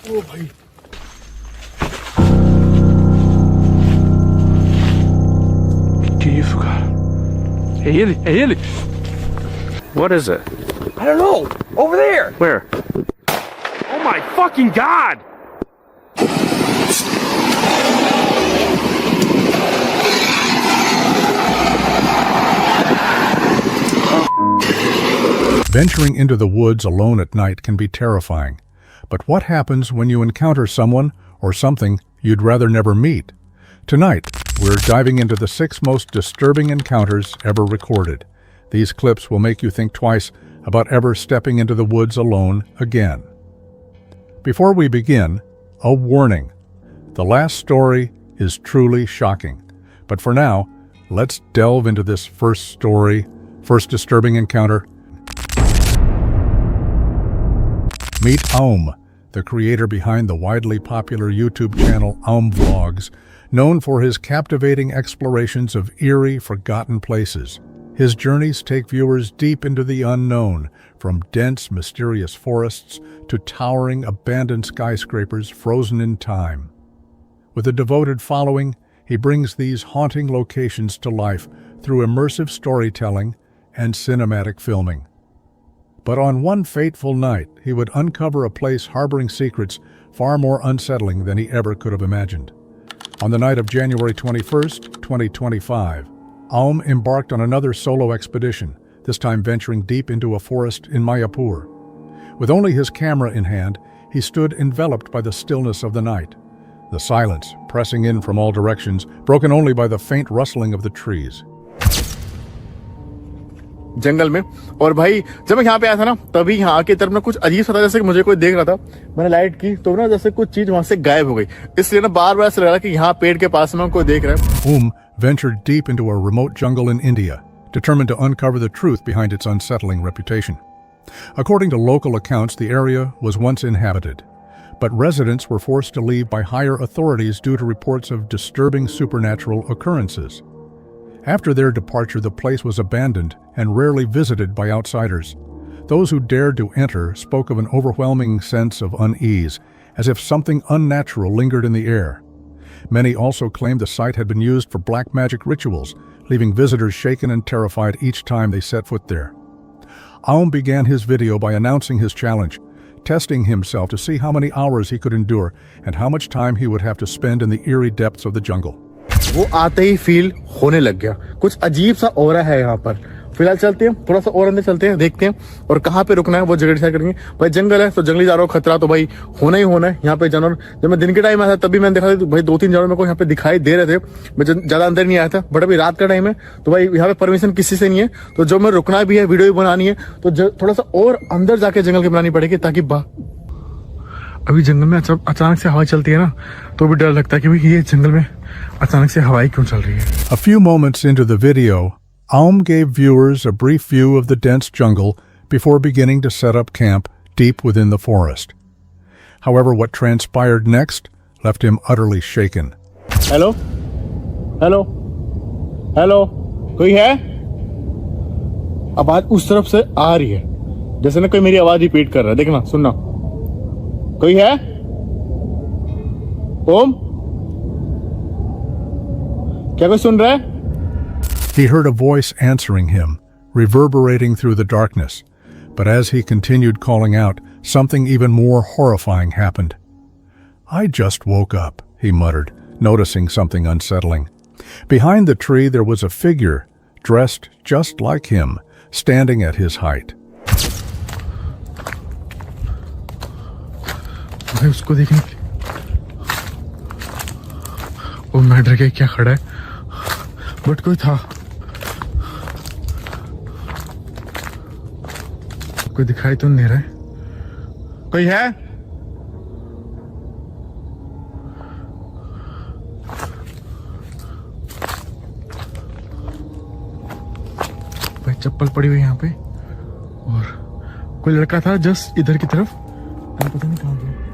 ओ भाई que isso, cara? É ele? É ele? What is it? I don't know. Over there. Where? Oh my fucking god! Venturing into the woods alone at night can be terrifying. But what happens when you encounter someone or something you'd rather never meet? Tonight, we're diving into the 6 most disturbing encounters ever recorded. These clips will make you think twice about ever stepping into the woods alone again. Before we begin, a warning. The last story is truly shocking. But for now, let's delve into this first disturbing encounter. Meet Aum, the creator behind the widely popular YouTube channel Aum Vlogs, known for his captivating explorations of eerie, forgotten places. His journeys take viewers deep into the unknown, from dense, mysterious forests to towering, abandoned skyscrapers frozen in time. With a devoted following, he brings these haunting locations to life through immersive storytelling and cinematic filming. But on one fateful night, he would uncover a place harboring secrets far more unsettling than he ever could have imagined. On the night of January 21st, 2025, Aum embarked on another solo expedition, this time venturing deep into a forest in Mayapur. With only his camera in hand, he stood enveloped by the stillness of the night, the silence pressing in from all directions, broken only by the faint rustling of the trees. जंगल में। और भाई जब मैं यहाँ पे आया था ना, तभी यहाँ की तरफ ना कुछ अजीब सा था, जैसे कि मुझे कोई देख रहा था। मैंने लाइट की तो ना जैसे कुछ चीज वहां से गायब हो गई, इसलिए ना बार बार ऐसा लग रहा कि यहाँ पेड़ के पास में कोई देख रहा है। Aum ventured deep into a remote jungle in India, determined to uncover the truth behind its unsettling reputation. According to local accounts, the area was once inhabited, but residents were forced to leave by higher authorities due to reports of disturbing supernatural occurrences. After their departure, the place was abandoned and rarely visited by outsiders. Those who dared to enter spoke of an overwhelming sense of unease, as if something unnatural lingered in the air. Many also claimed the site had been used for black magic rituals, leaving visitors shaken and terrified each time they set foot there. Aum began his video by announcing his challenge, testing himself to see how many hours he could endure and how much time he would have to spend in the eerie depths of the jungle. वो आते ही feel होने लग गया, कुछ अजीब सा aura है यहाँ पर। फिलहाल चलते हैं, थोड़ा सा और अंदर चलते हैं, देखते हैं और कहाँ पे रुकना है वो जगह डिसाइड करेंगे। भाई जंगल है तो जंगली जानवरों का खतरा तो भाई होना ही होना है। यहाँ पे जानवर, जब मैं दिन के टाइम आया था तभी मैंने देखा था, भाई 2-3 जानवर मेरे को यहाँ पे दिखाई दे रहे थे। मैं ज्यादा अंदर नहीं आया था, बट अभी रात का टाइम है तो भाई यहाँ पे परमिशन किसी से नहीं है, तो जो मैं रुकना भी है, वीडियो भी बनानी है, तो थोड़ा सा और अंदर जाके जंगल की बनानी पड़ेगी, ताकि अभी जंगल में अचानक से हवा चलती है ना, तो भी डर लगता है कि भाई ये जंगल में अचानक से हवाएं क्यों चल रही है। A few moments into the video, Aum gave viewers a brief view of the dense jungle before beginning to set up camp deep within the forest. However, what transpired next left him utterly shaken. Hello hello hello, कोई है? आवाज उस तरफ से आ रही है, जैसे ना कोई मेरी आवाज रिपीट कर रहा है। देखना, सुनना, कोई है? ओम, क्या कोई सुन रहा है? He heard a voice answering him, reverberating through the darkness. But as he continued calling out, something even more horrifying happened. "I just woke up," he muttered, noticing something unsettling. Behind the tree there was a figure, dressed just like him, standing at his height. भाई उसको देखने, वो मैं डर गया, क्या खड़ा है, बट कोई था, कोई दिखाई तो नहीं रहा है। कोई है? भाई चप्पल पड़ी हुई यहाँ पे, और कोई लड़का था जस्ट इधर की तरफ, पता नहीं कहाँ गया।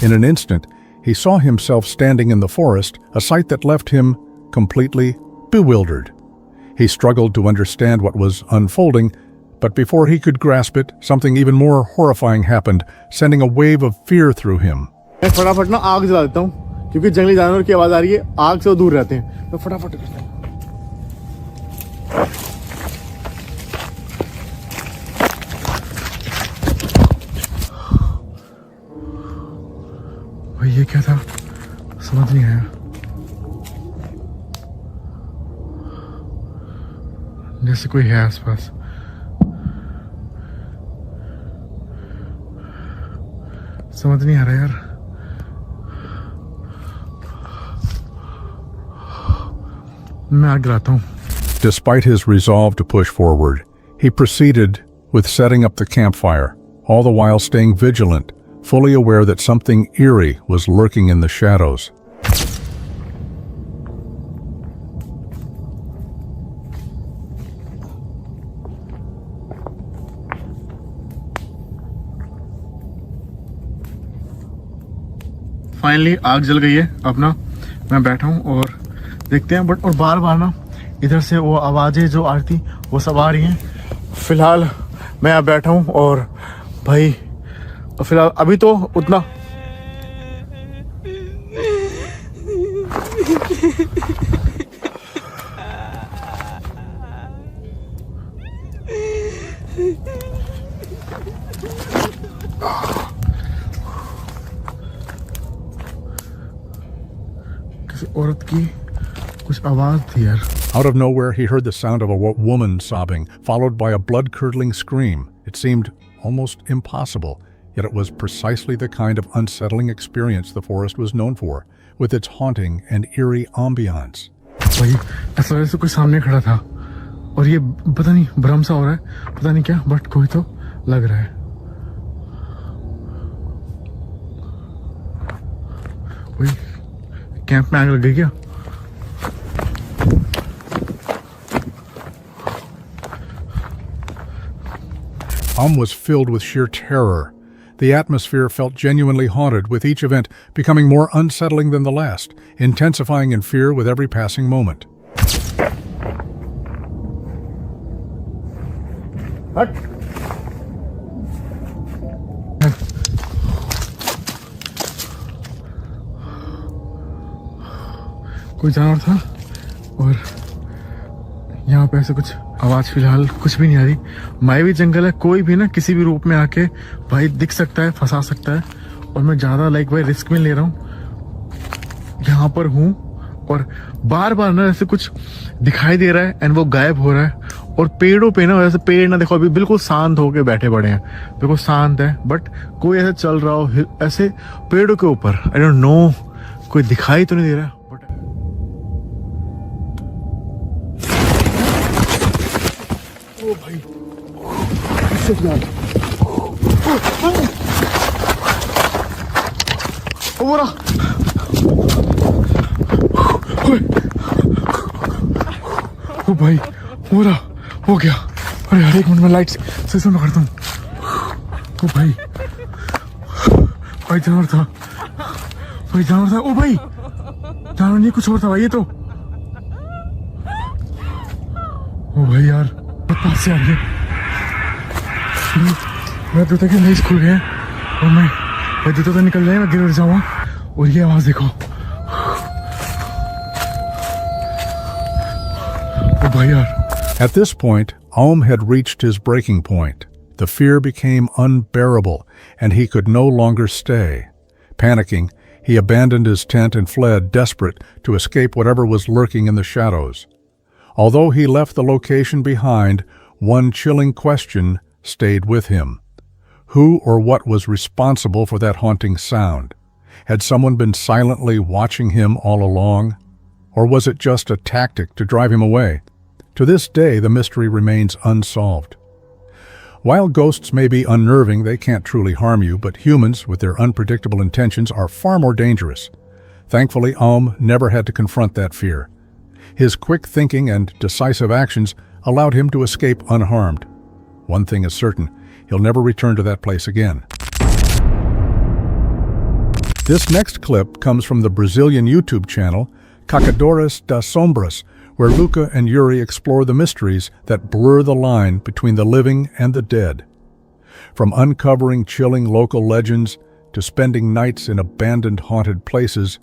In an instant, he saw himself standing in the forest, a sight that left him completely bewildered. He struggled to understand what was unfolding, but before he could grasp it, something even more horrifying happened, sending a wave of fear through him. मैं फटाफट ना आग जला देता हूँ क्योंकि जंगली जानवर की आवाज आ रही है, आग से वो दूर रहते हैं, तो फटाफट करता हूँ। भाई ये क्या था, समझ नहीं आया। जैसे कोई है आसपास। समझ नहीं आ रहा यार। मैं आग जलाता हूँ। Despite his resolve to push forward, he proceeded with setting up the campfire, all the while staying vigilant, fully aware that something eerie was lurking in the shadows. Finally आग जल गई है। अपना मैं बैठा हूँ और देखते हैं, बट और बार बार ना इधर से वो आवाज़ें जो आ रही थी वो सब आ रही हैं। फिलहाल मैं यहाँ बैठा हूँ और भाई फिलहाल अभी तो उतना किसी औरत की कुछ आवाज थी यार। Out of nowhere, he heard the sound of a woman sobbing, followed by a blood-curdling scream. It seemed almost impossible, yet it was precisely the kind of unsettling experience the forest was known for, with its haunting and eerie ambiance. भाई ऐसा जैसे कोई सामने खड़ा था और ये पता नहीं भ्रम सा हो रहा है, पता नहीं क्या, बट कोई तो लग रहा है। वही कैंप में आग लग गई क्या? Was filled with sheer terror. The atmosphere felt genuinely haunted, with each event becoming more unsettling than the last, intensifying in fear with every passing moment. कोई जानवर था और यहाँ पे ऐसे कुछ आवाज फिलहाल कुछ भी नहीं आ रही। मायावी जंगल है, कोई भी ना किसी भी रूप में आके भाई दिख सकता है, फंसा सकता है, और मैं ज्यादा भाई रिस्क में ले रहा हूँ। यहाँ पर हूँ और बार बार ना ऐसे कुछ दिखाई दे रहा है एंड वो गायब हो रहा है। और पेड़ों पे ना वैसे पेड़ ना देखो अभी बिल्कुल शांत होके बैठे पड़े हैं, बिल्कुल शांत है, बट कोई ऐसे चल रहा हो ऐसे पेड़ों के ऊपर, आई डोंट नो, कोई दिखाई तो नहीं दे रहा। ओ भाई ओ भाई हो गया। अरे यार एक मिनट में लाइट से सुन करता हूँ। ओ भाई जानवर था, ओ भाई जानवर नहीं कुछ और था भाई ये तो। ओ भाई यार पास से आ गए। मैं तो तक नहीं खुल गया और मैं जूता तो निकल जाए, मैं गिर जाऊंगा। और ये आवाज देखो, ओ भाई यार। At this point, Aum had reached his breaking point. The fear became unbearable, and he could no longer stay. Panicking, he abandoned his tent and fled, desperate to escape whatever was lurking in the shadows. Although he left the location behind, one chilling question stayed with him. Who or what was responsible for that haunting sound? Had someone been silently watching him all along? Or was it just a tactic to drive him away? To this day, the mystery remains unsolved. While ghosts may be unnerving, they can't truly harm you, but humans, with their unpredictable intentions, are far more dangerous. Thankfully, Aum never had to confront that fear. His quick thinking and decisive actions allowed him to escape unharmed. One thing is certain, he'll never return to that place again. This next clip comes from the Brazilian YouTube channel, Caçadores das Sombras, where Luca and Yuri explore the mysteries that blur the line between the living and the dead. From uncovering chilling local legends to spending nights in abandoned haunted places,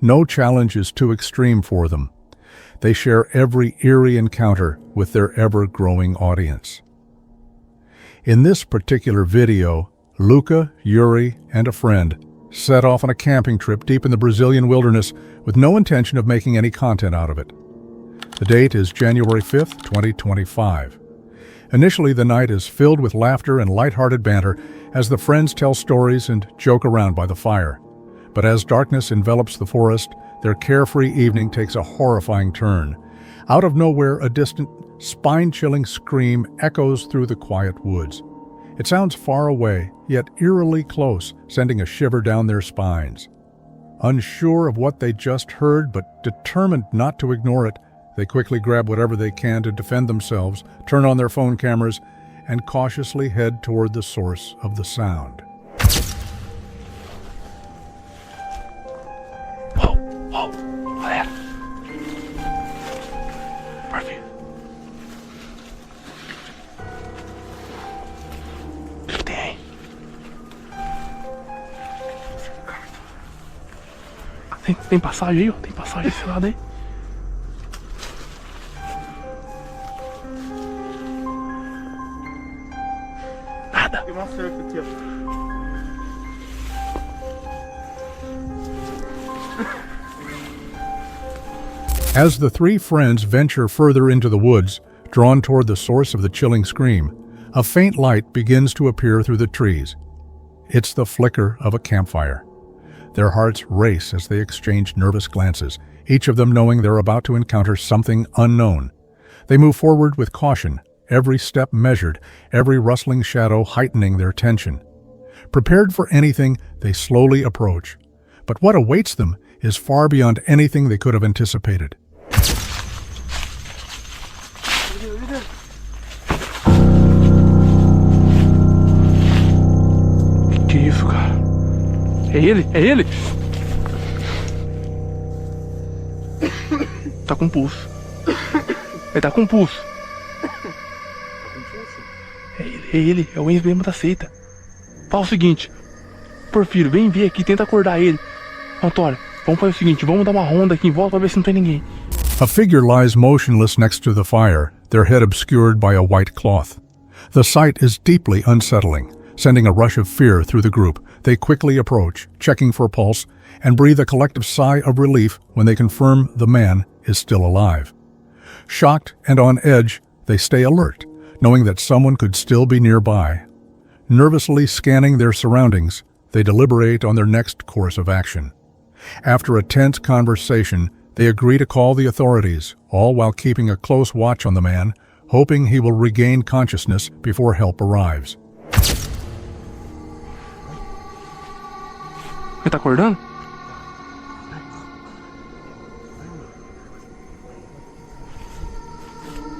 no challenge is too extreme for them. They share every eerie encounter with their ever-growing audience. In this particular video, Luca, Yuri, and a friend set off on a camping trip deep in the Brazilian wilderness with no intention of making any content out of it. The date is January 5th, 2025. Initially, the night is filled with laughter and lighthearted banter as the friends tell stories and joke around by the fire. But as darkness envelops the forest, their carefree evening takes a horrifying turn. Out of nowhere, a distant, spine-chilling scream echoes through the quiet woods. It sounds far away, yet eerily close, sending a shiver down their spines. Unsure of what they just heard, but determined not to ignore it, they quickly grab whatever they can to defend themselves, turn on their phone cameras, and cautiously head toward the source of the sound. Whoa, whoa, olha ela. Murphy. O que tem aí? Tem passagem aí, ó. Tem passagem desse lado aí. Nada. Tem uma cerca aqui, ó. As the three friends venture further into the woods, drawn toward the source of the chilling scream, a faint light begins to appear through the trees. It's the flicker of a campfire. Their hearts race as they exchange nervous glances, each of them knowing they're about to encounter something unknown. They move forward with caution, every step measured, every rustling shadow heightening their tension. Prepared for anything, they slowly approach. But what awaits them is far beyond anything they could have anticipated. Que isso, cara? É ele? É ele? Tá com pulso. Ele tá com pulso. É ele. É o ex-membro da seita. Fala o seguinte. Porfírio, vem ver aqui, tenta acordar ele. Antônio, vamos fazer o seguinte, vamos dar uma ronda aqui em volta pra ver se não tem ninguém. A figure lies motionless next to the fire, their head obscured by a white cloth. The sight is deeply unsettling, sending a rush of fear through the group. They quickly approach, checking for pulse, and breathe a collective sigh of relief when they confirm the man is still alive. Shocked and on edge, they stay alert, knowing that someone could still be nearby. Nervously scanning their surroundings, they deliberate on their next course of action. After a tense conversation, they agree to call the authorities, all while keeping a close watch on the man, hoping he will regain consciousness before help arrives. Ele tá acordando?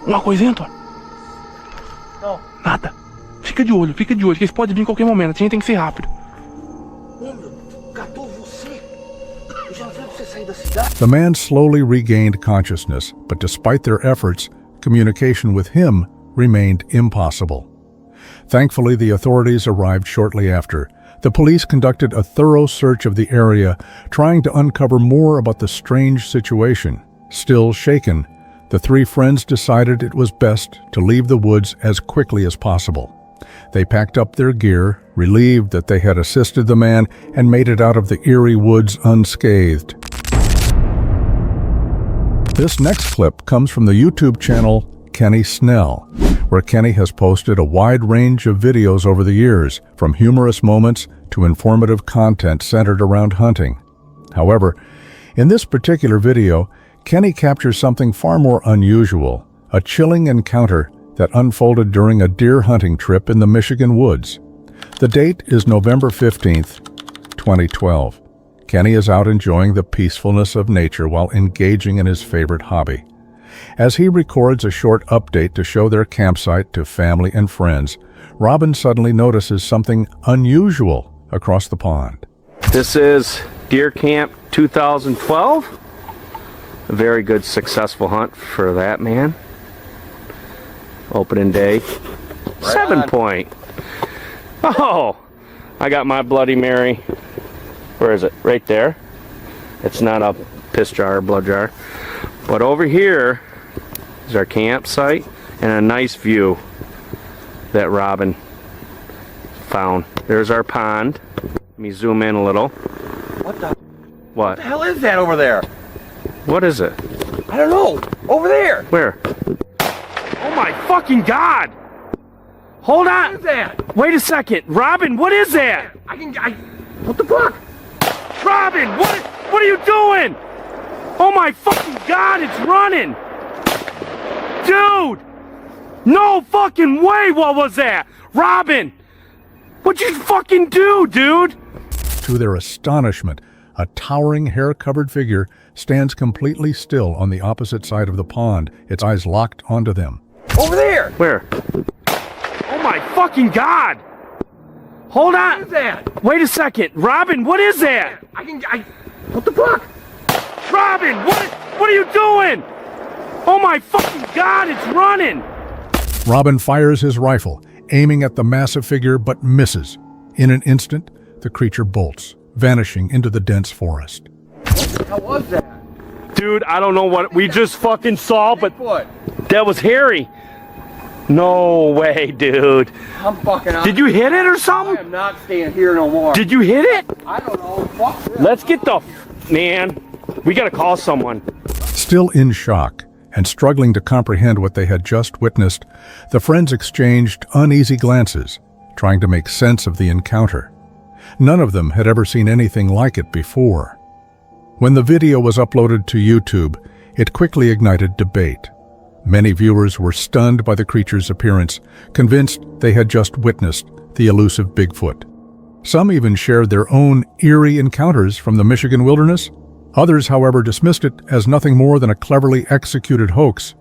Uma coisinha, Antônio? Não. Nada. Fica de olho, que eles podem vir em qualquer momento. A gente tem que ser rápido. The man slowly regained consciousness, but despite their efforts, communication with him remained impossible. Thankfully, the authorities arrived shortly after. The police conducted a thorough search of the area, trying to uncover more about the strange situation. Still shaken, the three friends decided it was best to leave the woods as quickly as possible. They packed up their gear, relieved that they had assisted the man, and made it out of the eerie woods unscathed. This next clip comes from the YouTube channel Kenny Snell, where Kenny has posted a wide range of videos over the years, from humorous moments to informative content centered around hunting. However, in this particular video, Kenny captures something far more unusual, a chilling encounter that unfolded during a deer hunting trip in the Michigan woods. The date is November 15th, 2012. Kenny is out enjoying the peacefulness of nature while engaging in his favorite hobby. As he records a short update to show their campsite to family and friends, Robin suddenly notices something unusual across the pond. This is Deer Camp 2012. A very good, successful hunt for that man. Opening day. 7 point. Oh, I got my Bloody Mary. Where is it? Right there. It's not a piss jar or blood jar. But over here is our campsite and a nice view that Robin found. There's our pond. Let me zoom in a little. What What the hell is that over there? What is it? I don't know. Over there. Where? Oh my fucking God! Hold on! What is that? Wait a second. Robin, what is that? What the fuck? Robin, what are you doing? Oh my fucking God, it's running! Dude! No fucking way, what was that? Robin! What'd you fucking do, dude? To their astonishment, a towering hair-covered figure stands completely still on the opposite side of the pond, its eyes locked onto them. Over there. Where? Oh my fucking God! Hold on! What is that? Wait a second. Robin, what is that? What the fuck? Robin, what are you doing? Oh my fucking God, it's running! Robin fires his rifle, aiming at the massive figure, but misses. In an instant, the creature bolts, vanishing into the dense forest. How was that? Dude, I don't know what we just fucking saw, but What? that was Harry. No way, dude. I'm fucking out. Did you hit it or I something? am not staying here no more. Did you hit it? I don't know. Fuck this. Let's get the... Man, we gotta call someone. Still in shock and struggling to comprehend what they had just witnessed, the friends exchanged uneasy glances, trying to make sense of the encounter. None of them had ever seen anything like it before. When the video was uploaded to YouTube, it quickly ignited debate. Many viewers were stunned by the creature's appearance, convinced they had just witnessed the elusive Bigfoot. Some even shared their own eerie encounters from the Michigan wilderness. Others, however, dismissed it as nothing more than a cleverly executed hoax.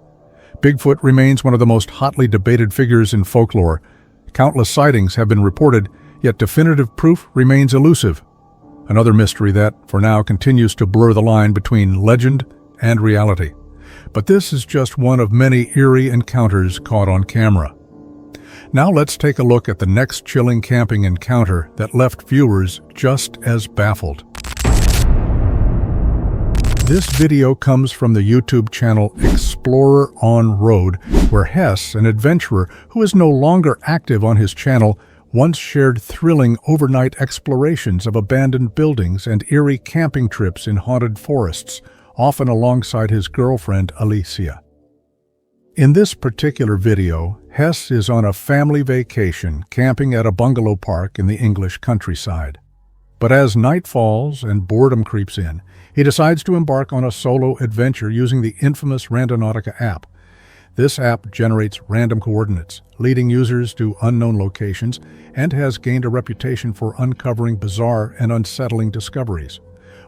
Bigfoot remains one of the most hotly debated figures in folklore. Countless sightings have been reported, yet definitive proof remains elusive. Another mystery that, for now, continues to blur the line between legend and reality. But this is just one of many eerie encounters caught on camera. Now let's take a look at the next chilling camping encounter that left viewers just as baffled. This video comes from the YouTube channel Explorer on Road, where Hess, an adventurer who is no longer active on his channel, once shared thrilling overnight explorations of abandoned buildings and eerie camping trips in haunted forests, often alongside his girlfriend, Alicia. In this particular video, Hess is on a family vacation camping at a bungalow park in the English countryside. But as night falls and boredom creeps in, he decides to embark on a solo adventure using the infamous Randonautica app. This app generates random coordinates, leading users to unknown locations, and has gained a reputation for uncovering bizarre and unsettling discoveries.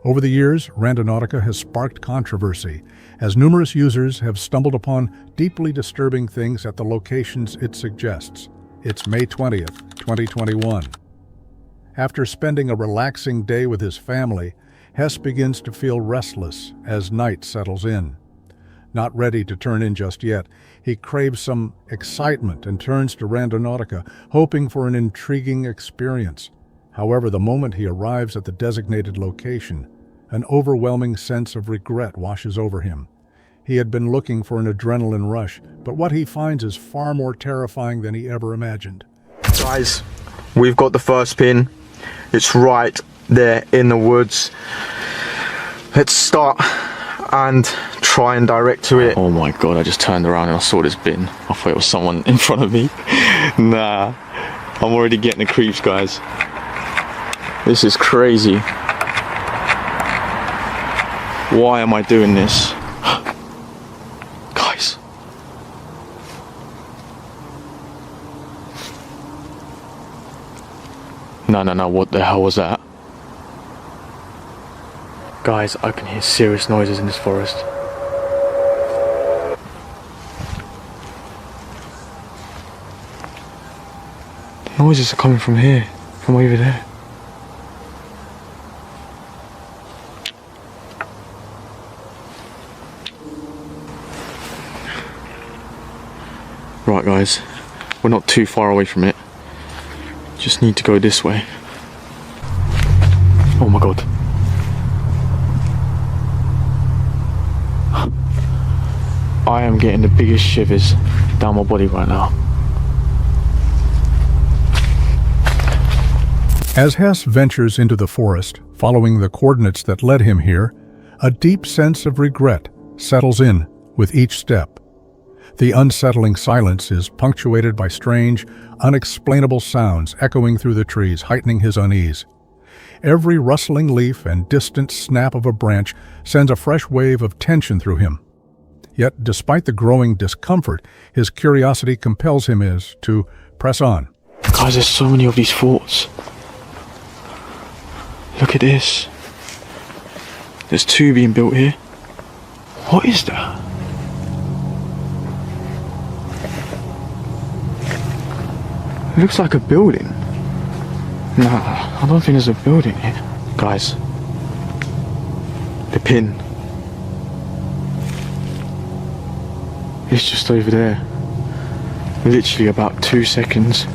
Over the years, Randonautica has sparked controversy, as numerous users have stumbled upon deeply disturbing things at the locations it suggests. It's May 20th, 2021. After spending a relaxing day with his family, Hess begins to feel restless as night settles in. Not ready to turn in just yet, he craves some excitement and turns to Randonautica, hoping for an intriguing experience. However, the moment he arrives at the designated location, an overwhelming sense of regret washes over him. He had been looking for an adrenaline rush, but what he finds is far more terrifying than he ever imagined. Guys, we've got the first pin. It's right there in the woods. Let's start and try and direct to it. Oh my god, I just turned around and I saw this bin. I thought it was someone in front of me. Nah, I'm already getting the creeps, guys. This is crazy. Why am I doing this? Guys. No, what the hell was that? Guys, I can hear serious noises in this forest. Noises are coming from here, from over there. Right guys, we're not too far away from it. Just need to go this way. my god. I am getting the biggest shivers down my body right now. As Hess ventures into the forest, following the coordinates that led him here, a deep sense of regret settles in with each step. The unsettling silence is punctuated by strange, unexplainable sounds echoing through the trees, heightening his unease. Every rustling leaf and distant snap of a branch sends a fresh wave of tension through him. Yet, despite the growing discomfort, his curiosity compels him to press on. Guys, there's so many of these forts. Look at this. There's 2 being built here. What is that? It looks like a building. Nah, I don't think there's a building here. Guys, the pin. It's just over there. Literally about 2 seconds.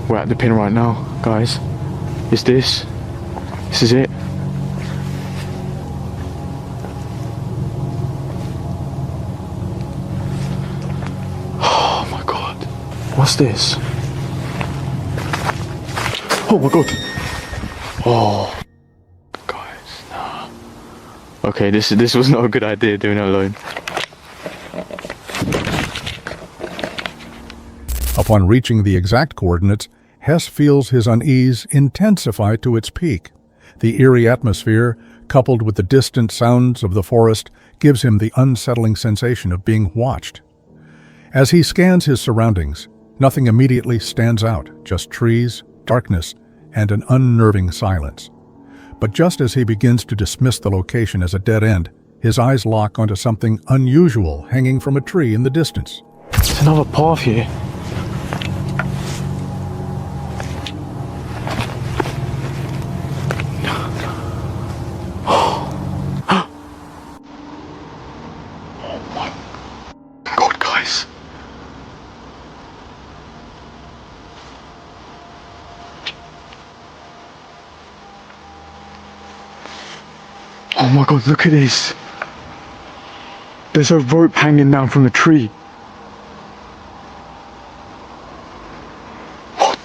We're at the pin right now, guys. Is this? This is it. Oh my god. What's this? Oh my god. Oh. Guys, nah. Okay, this was not a good idea doing it alone. Upon reaching the exact coordinates, Hess feels his unease intensify to its peak. The eerie atmosphere, coupled with the distant sounds of the forest, gives him the unsettling sensation of being watched. As he scans his surroundings, nothing immediately stands out, just trees, darkness, and an unnerving silence. But just as he begins to dismiss the location as a dead end, his eyes lock onto something unusual hanging from a tree in the distance. There's another path here. Oh my god, look at this. There's a rope hanging down from the tree. What?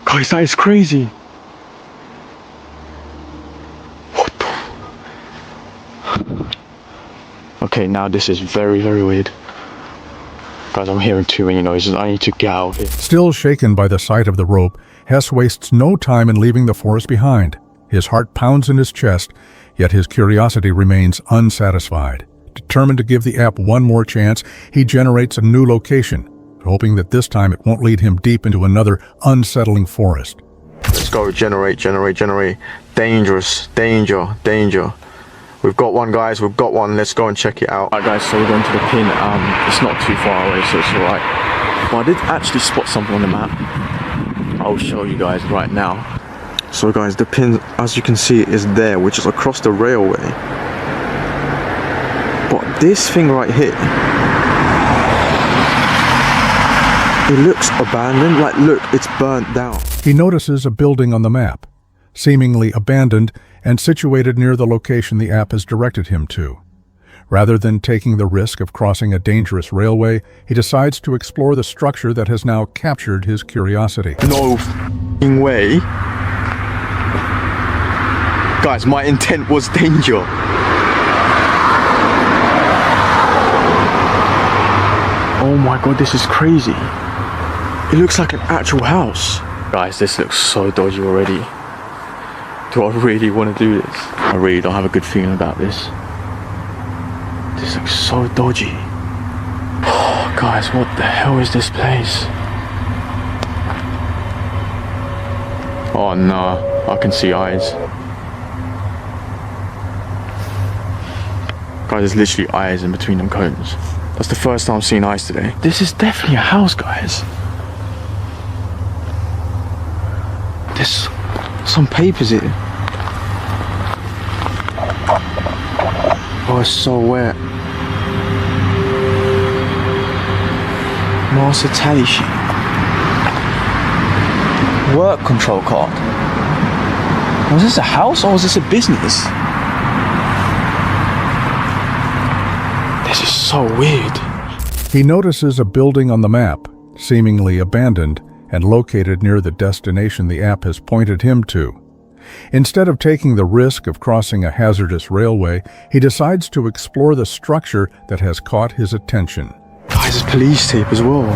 Guys, that is crazy. What the? Okay, now this is very, very weird. Guys, I'm hearing too many noises. I need to get out of here. Still shaken by the sight of the rope, Hess wastes no time in leaving the forest behind. His heart pounds in his chest, yet his curiosity remains unsatisfied. Determined to give the app one more chance, he generates a new location, hoping that this time it won't lead him deep into another unsettling forest. Let's go, generate. Dangerous, danger. We've got one, guys, we've got one. Let's go and check it out. Alright guys, so we're going to the pin. It's not too far away, so it's alright. But I did actually spot something on the map. I'll show you guys right now. So guys, the pin, as you can see, is there, which is across the railway. But this thing right here, it looks abandoned. Like, look, it's burnt down. He notices a building on the map, seemingly abandoned and situated near the location the app has directed him to. Rather than taking the risk of crossing a dangerous railway, he decides to explore the structure that has now captured his curiosity. No f***ing way. Guys, my intent was danger. Oh my god, this is crazy. It looks like an actual house. Guys, this looks so dodgy already. Do I really want to do this? I really don't have a good feeling about this. This looks so dodgy. Oh, guys, what the hell is this place? Oh no, I can see eyes. Guys, there's literally eyes in between them cones. That's the first time I've seen eyes today. This is definitely a house, guys. There's some papers here. Oh, it's so wet. Master tally sheet. Work control card. Was this a house or was this a business? This is so weird. He notices a building on the map, seemingly abandoned and located near the destination the app has pointed him to. Instead of taking the risk of crossing a hazardous railway, he decides to explore the structure that has caught his attention. Guys, there's police tape as well.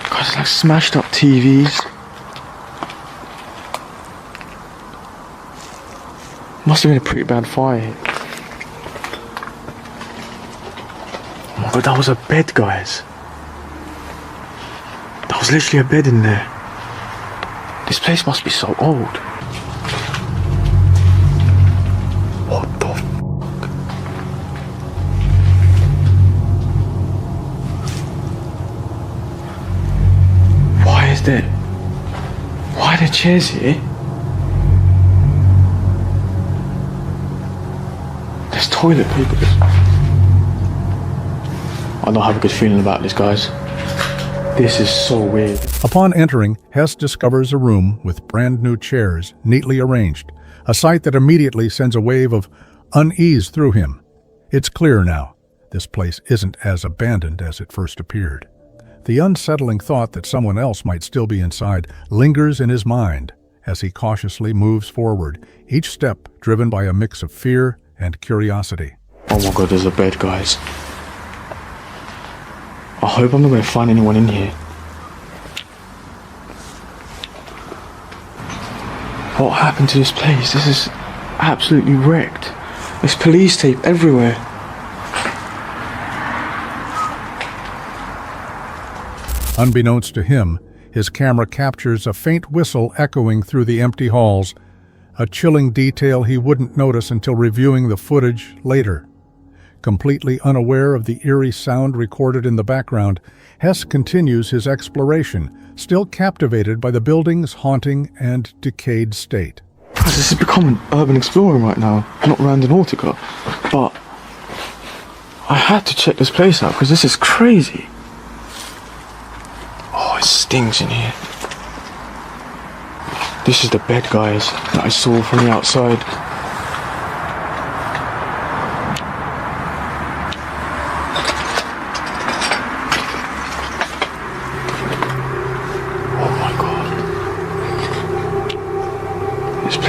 Guys, it's like smashed up TVs. Must have been a pretty bad fire here. Oh my god, that was a bed, guys. That was literally a bed in there. This place must be so old. What the fuck? Why are there chairs here? There's toilet paper. I don't have a good feeling about this, guys. This is so weird. Upon entering, Hess discovers a room with brand new chairs, neatly arranged, a sight that immediately sends a wave of unease through him. It's clear now, this place isn't as abandoned as it first appeared. The unsettling thought that someone else might still be inside lingers in his mind as he cautiously moves forward, each step driven by a mix of fear and curiosity. Oh my god, there's a bed, guys. I hope I'm not going to find anyone in here. What happened to this place? This is absolutely wrecked. There's police tape everywhere. Unbeknownst to him, his camera captures a faint whistle echoing through the empty halls, a chilling detail he wouldn't notice until reviewing the footage later. Completely unaware of the eerie sound recorded in the background, Hess continues his exploration, still captivated by the building's haunting and decayed state. Guys, this has become an urban exploring right now, not Randonautica. But I had to check this place out because this is crazy. Oh, it stinks in here. This is the bed, guys, that I saw from the outside.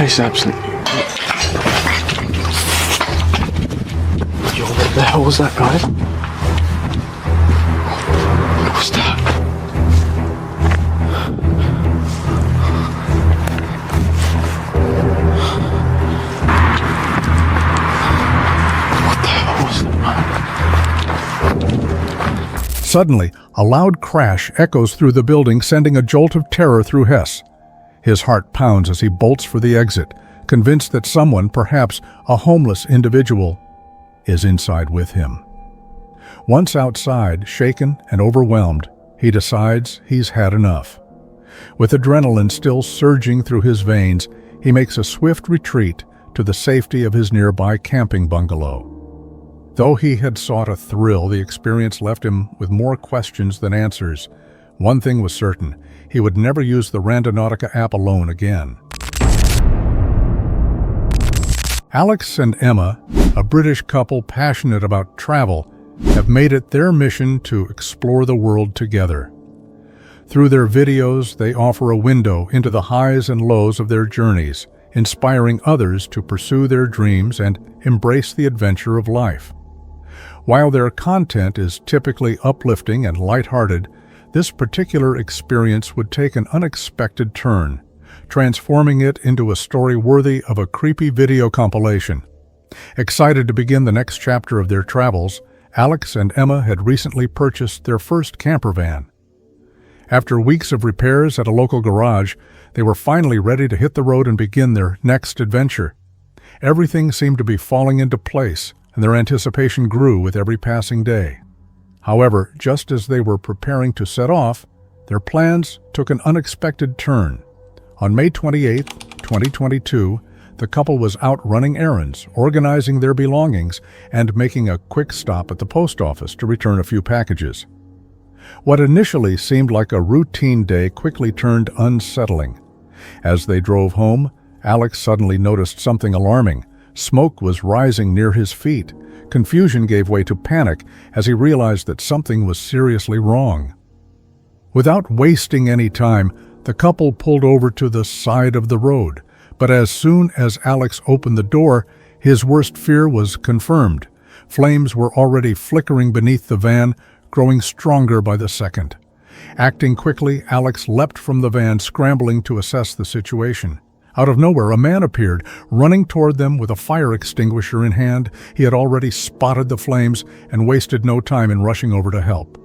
This is absolutely... Yo, what the hell was that, guys? What was that? What the hell was that, man? Suddenly, a loud crash echoes through the building, sending a jolt of terror through Hess. His heart pounds as he bolts for the exit, convinced that someone, perhaps a homeless individual, is inside with him. Once outside, shaken and overwhelmed, he decides he's had enough. With adrenaline still surging through his veins, he makes a swift retreat to the safety of his nearby camping bungalow. Though he had sought a thrill, the experience left him with more questions than answers. One thing was certain: he would never use the Randonautica app alone again. Alex and Emma, a British couple passionate about travel, have made it their mission to explore the world together. Through their videos, they offer a window into the highs and lows of their journeys, inspiring others to pursue their dreams and embrace the adventure of life. While their content is typically uplifting and lighthearted, this particular experience would take an unexpected turn, transforming it into a story worthy of a creepy video compilation. Excited to begin the next chapter of their travels, Alex and Emma had recently purchased their first camper van. After weeks of repairs at a local garage, they were finally ready to hit the road and begin their next adventure. Everything seemed to be falling into place, and their anticipation grew with every passing day. However, just as they were preparing to set off, their plans took an unexpected turn. On May 28, 2022, the couple was out running errands, organizing their belongings, and making a quick stop at the post office to return a few packages. What initially seemed like a routine day quickly turned unsettling. As they drove home, Alex suddenly noticed something alarming. Smoke was rising near his feet. Confusion gave way to panic as he realized that something was seriously wrong. Without wasting any time, the couple pulled over to the side of the road. But as soon as Alex opened the door, his worst fear was confirmed. Flames were already flickering beneath the van, growing stronger by the second. Acting quickly, Alex leapt from the van, scrambling to assess the situation. Out of nowhere, a man appeared, running toward them with a fire extinguisher in hand. He had already spotted the flames and wasted no time in rushing over to help.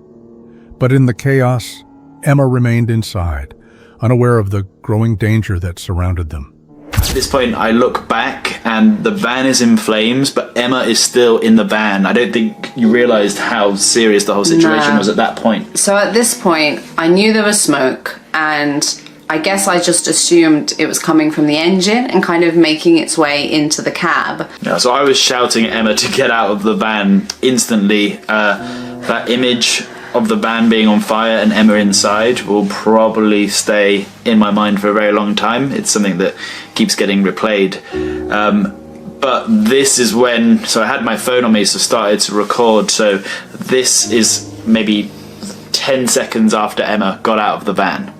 But in the chaos, Emma remained inside, unaware of the growing danger that surrounded them. At this point, I look back and the van is in flames, but Emma is still in the van. I don't think you realised how serious the whole situation was at that point. So at this point, I knew there was smoke, and I guess I just assumed it was coming from the engine and kind of making its way into the cab. Yeah, so I was shouting at Emma to get out of the van instantly. That image of the van being on fire and Emma inside will probably stay in my mind for a very long time. It's something that keeps getting replayed. But this is when, so I had my phone on me, so started to record. So this is maybe 10 seconds after Emma got out of the van.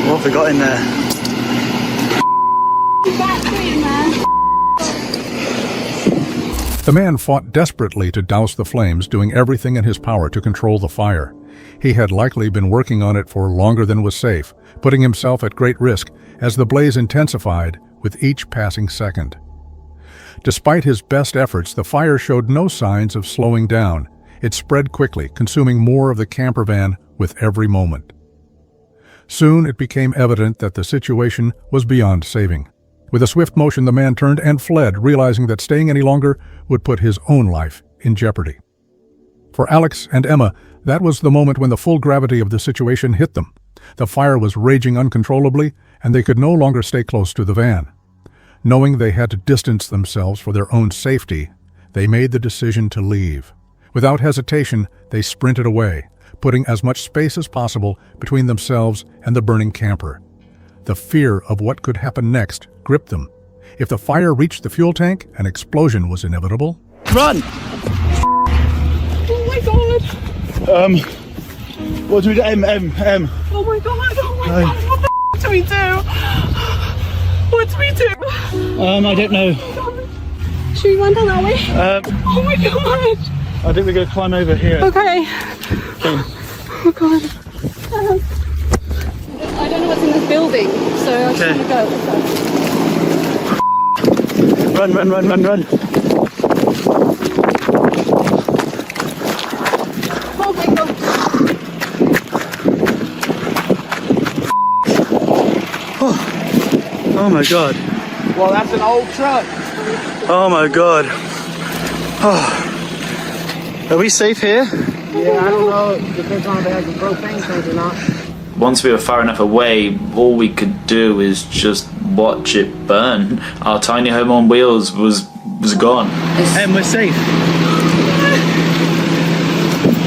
What have we got in there? The man fought desperately to douse the flames, doing everything in his power to control the fire. He had likely been working on it for longer than was safe, putting himself at great risk as the blaze intensified with each passing second. Despite his best efforts, the fire showed no signs of slowing down. It spread quickly, consuming more of the camper van with every moment. Soon it became evident that the situation was beyond saving. With a swift motion, the man turned and fled, realizing that staying any longer would put his own life in jeopardy. For Alex and Emma, that was the moment when the full gravity of the situation hit them. The fire was raging uncontrollably, and they could no longer stay close to the van. Knowing they had to distance themselves for their own safety, they made the decision to leave. Without hesitation, they sprinted away, putting as much space as possible between themselves and the burning camper. The fear of what could happen next gripped them. If the fire reached the fuel tank, an explosion was inevitable. Run! Oh my god! What do we do? Oh my god, oh my god, what the f do we do? What do we do? I don't know. Should we run down that way? Oh my god! I think we're going to climb over here. Okay. Oh god. I don't know what's in this building, so I just want to go. Run, run, run, run, run. Oh my god. Oh my god. Well, that's an old truck. Oh my god. Oh. Are we safe here? Yeah, I don't know. It depends on if it has the propane tank or not. Once we were far enough away, all we could do is just watch it burn. Our tiny home on wheels was gone. And we're safe.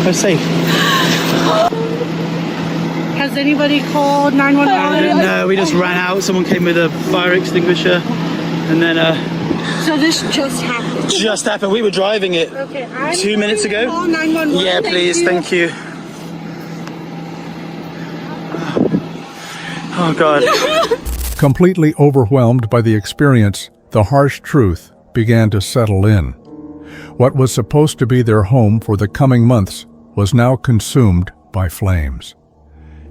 We're safe. Has anybody called 911? No, we just ran out. Someone came with a fire extinguisher, and then So this just happened? just happened. We were driving it Okay, 2 minutes ago. Call 911. Yeah, please. Thank you. Oh god. Completely overwhelmed by the experience, the harsh truth began to settle in. What was supposed to be their home for the coming months was now consumed by flames.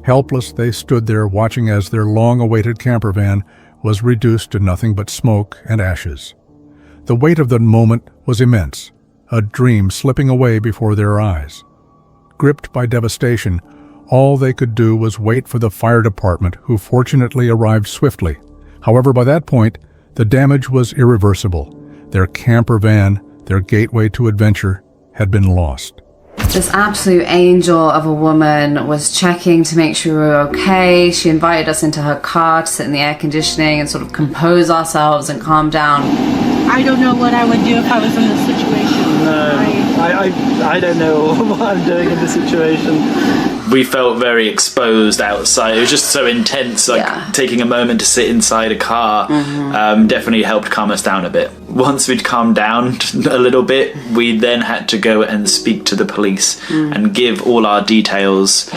Helpless, they stood there watching as their long-awaited camper van was reduced to nothing but smoke and ashes. The weight of the moment was immense, a dream slipping away before their eyes. Gripped by devastation, all they could do was wait for the fire department, who fortunately arrived swiftly. However, by that point, the damage was irreversible. Their camper van, their gateway to adventure, had been lost. This absolute angel of a woman was checking to make sure we were okay. She invited us into her car to sit in the air conditioning and sort of compose ourselves and calm down. I don't know what I would do if I was in this situation. No, I don't know what I'm doing in this situation. We felt very exposed outside. It was just so intense. Like taking a moment to sit inside a car definitely helped calm us down a bit. Once we'd calmed down a little bit, we then had to go and speak to the police and give all our details.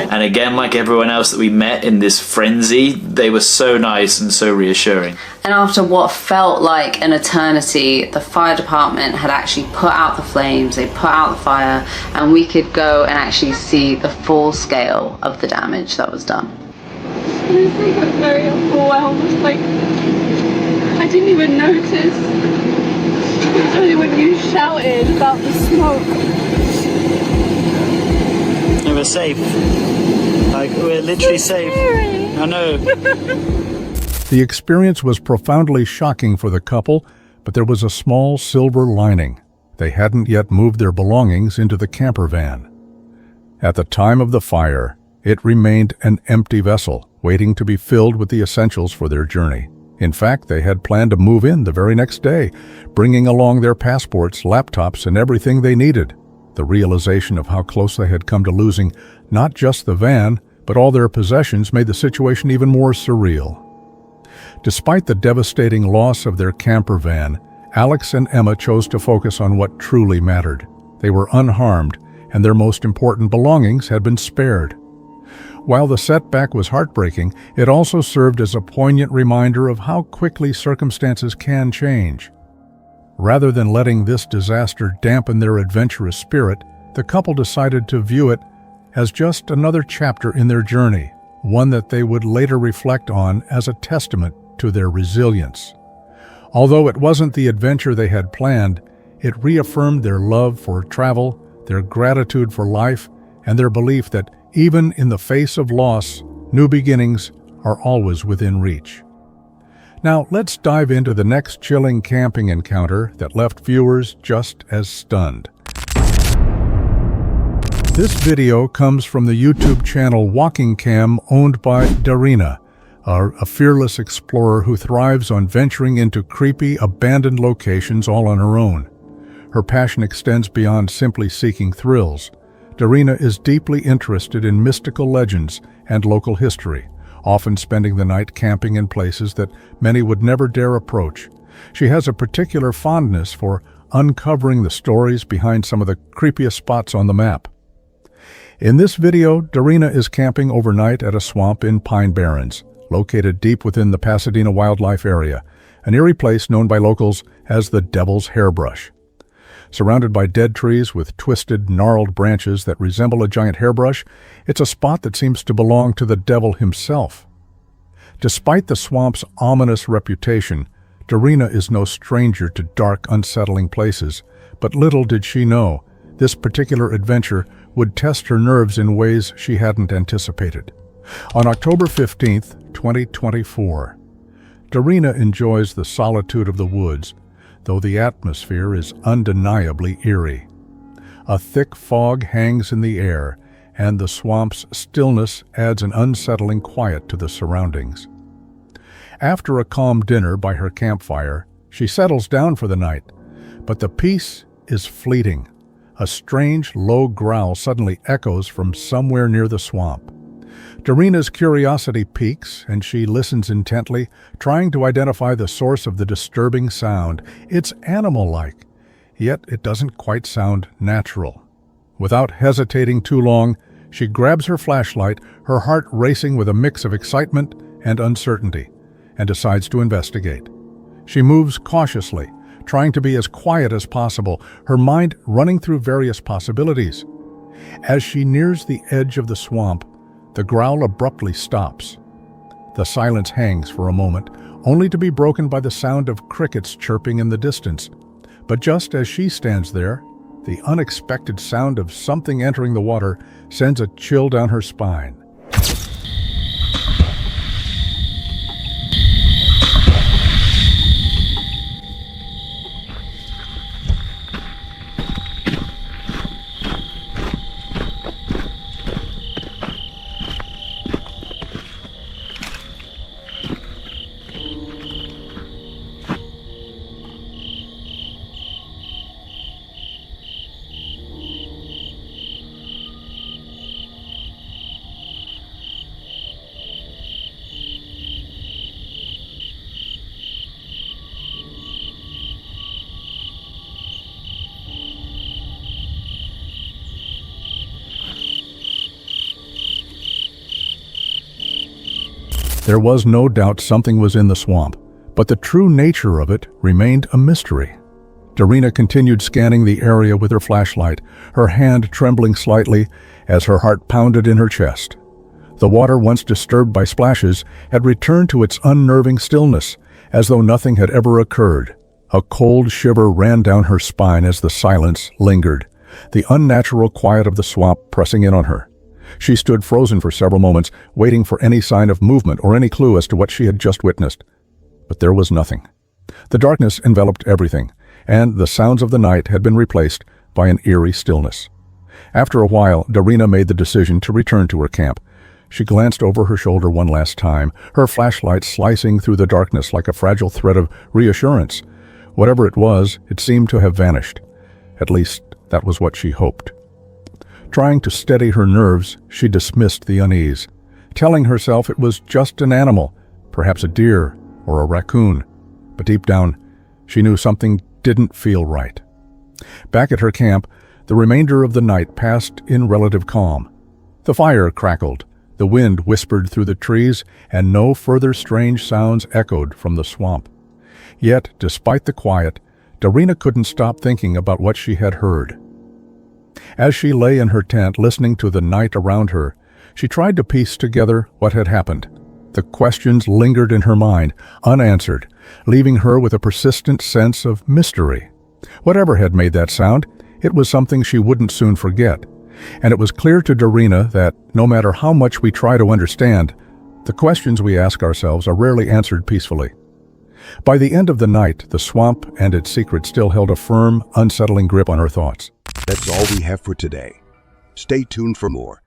And again, like everyone else that we met in this frenzy, they were so nice and so reassuring. And after what felt like an eternity, the fire department had actually put out the flames, they put out the fire, and we could go and actually see the full scale of the damage that was done. Honestly, I got very overwhelmed. Like, I didn't even notice. It was only when you shouted about the smoke. We're safe. Like, we're literally safe. I know. The experience was profoundly shocking for the couple, but there was a small silver lining. They hadn't yet moved their belongings into the camper van. At the time of the fire, it remained an empty vessel, waiting to be filled with the essentials for their journey. In fact, they had planned to move in the very next day, bringing along their passports, laptops, and everything they needed. The realization of how close they had come to losing not just the van, but all their possessions made the situation even more surreal. Despite the devastating loss of their camper van, Alex and Emma chose to focus on what truly mattered. They were unharmed, and their most important belongings had been spared. While the setback was heartbreaking, it also served as a poignant reminder of how quickly circumstances can change. Rather than letting this disaster dampen their adventurous spirit, the couple decided to view it as just another chapter in their journey, one that they would later reflect on as a testament to their resilience. Although it wasn't the adventure they had planned, it reaffirmed their love for travel, their gratitude for life, and their belief that even in the face of loss, new beginnings are always within reach. Now, let's dive into the next chilling camping encounter that left viewers just as stunned. This video comes from the YouTube channel Walking Cam, owned by Darina, a fearless explorer who thrives on venturing into creepy, abandoned locations all on her own. Her passion extends beyond simply seeking thrills. Darina is deeply interested in mystical legends and local history, often spending the night camping in places that many would never dare approach. She has a particular fondness for uncovering the stories behind some of the creepiest spots on the map. In this video, Darina is camping overnight at a swamp in Pine Barrens, located deep within the Pasadena Wildlife Area, an eerie place known by locals as the Devil's Hairbrush. Surrounded by dead trees with twisted, gnarled branches that resemble a giant hairbrush, it's a spot that seems to belong to the devil himself. Despite the swamp's ominous reputation, Darina is no stranger to dark, unsettling places, but little did she know, this particular adventure would test her nerves in ways she hadn't anticipated. On October 15th, 2024, Darina enjoys the solitude of the woods, though the atmosphere is undeniably eerie. A thick fog hangs in the air, and the swamp's stillness adds an unsettling quiet to the surroundings. After a calm dinner by her campfire, she settles down for the night, but the peace is fleeting. A strange, low growl suddenly echoes from somewhere near the swamp. Darina's curiosity piques, and she listens intently, trying to identify the source of the disturbing sound. It's animal-like, yet it doesn't quite sound natural. Without hesitating too long, she grabs her flashlight, her heart racing with a mix of excitement and uncertainty, and decides to investigate. She moves cautiously, trying to be as quiet as possible, her mind running through various possibilities. As she nears the edge of the swamp, the growl abruptly stops. The silence hangs for a moment, only to be broken by the sound of crickets chirping in the distance. But just as she stands there, The unexpected sound of something entering the water sends a chill down her spine. There was no doubt something was in the swamp, but the true nature of it remained a mystery. Darina continued scanning the area with her flashlight, her hand trembling slightly as her heart pounded in her chest. The water, once disturbed by splashes, had returned to its unnerving stillness, as though nothing had ever occurred. A cold shiver ran down her spine as the silence lingered, the unnatural quiet of the swamp pressing in on her. She stood frozen for several moments, waiting for any sign of movement or any clue as to what she had just witnessed. But there was nothing. The darkness enveloped everything, and the sounds of the night had been replaced by an eerie stillness. After a while, Darina made the decision to return to her camp. She glanced over her shoulder one last time, her flashlight slicing through the darkness like a fragile thread of reassurance. Whatever it was, it seemed to have vanished. At least, that was what she hoped. Trying to steady her nerves, she dismissed the unease, telling herself it was just an animal, perhaps a deer or a raccoon. But deep down, she knew something didn't feel right. Back at her camp, the remainder of the night passed in relative calm. The fire crackled, the wind whispered through the trees, and no further strange sounds echoed from the swamp. Yet, despite the quiet, Darina couldn't stop thinking about what she had heard. As she lay in her tent listening to the night around her, she tried to piece together what had happened. The questions lingered in her mind, unanswered, leaving her with a persistent sense of mystery. Whatever had made that sound, it was something she wouldn't soon forget. And it was clear to Darina that, no matter how much we try to understand, the questions we ask ourselves are rarely answered peacefully. By the end of the night, the swamp and its secret still held a firm, unsettling grip on her thoughts. That's all we have for today. Stay tuned for more.